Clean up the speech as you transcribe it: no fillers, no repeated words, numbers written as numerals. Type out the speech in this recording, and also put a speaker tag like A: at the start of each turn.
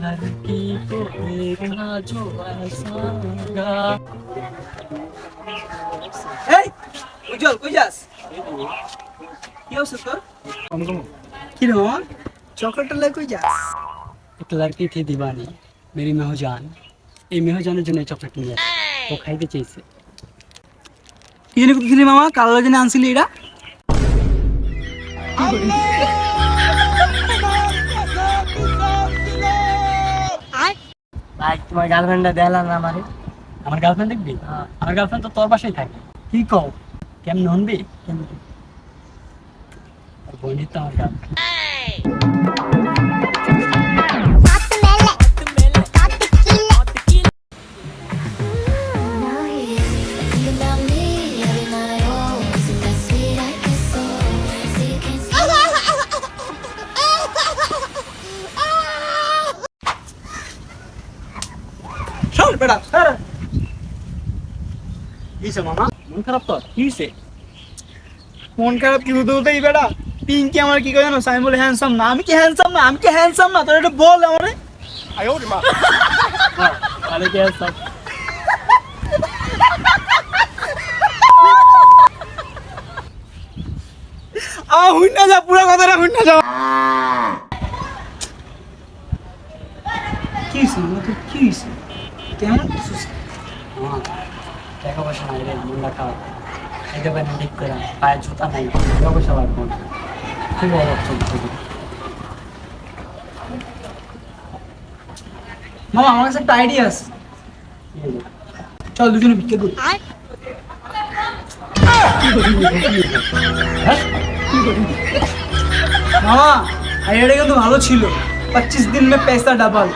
A: लड़की को देखा जो ऐसा लगा।
B: এই উজ্জ্বল কই যাস? কি অবস্থা তোর? কি রে মামা চকলেটটা লে কই যাস?
A: एक लड़की थी दीवानी मेरी मेहजान এই মেহজানের জন্য চকলেট নিয়ে আসে ও খাইতে চাইছে।
B: কি জানি করতেছিলি মামা কালো জানি আনছিলি এটা?
A: ভাই তোমার গার্লফ্রেন্ডটা দেখলাম না আমারে। আমার গার্লফ্রেন্ড দেখবি? আমার গার্লফ্রেন্ড তো তোর বাসায় থাকে। কি কও কেমন হনবি? বন্ধু তো আমার গার্লফ্রেন্ড।
B: শোন বেটা স্যার
A: কিসে মামা মন খারাপ তোর? কি হইছে?
B: মন খারাপ কি হতে হতেই বেটা পিঙ্কি আমার কি কয় জানো আমি বলে হ্যান্ডসাম না আমি কি হ্যান্ডসাম না আমি কি হ্যান্ডসাম না তোর এটা বল আমারে
A: তাহলে কি আছে?
B: হুই না যা পুরো কথাটা হুই না যা কি হইছে মামা তুই কি হইছে কেমন কিছু
A: মামা টাকা পয়সা নাই রে, মনটা খারাপ। খাইতে পারি না ঠিক করে, পায়ে জুতা নাই, টাকা পয়সা লাগবে না। খুব অভাব চলছে।
B: মামা আমার কাছে একটা আইডিয়া আছে চল দুজনে ভিক্ষা করি মামা আইডিয়াটা কিন্তু ভালো ছিল 25 दिन में पैसा डबल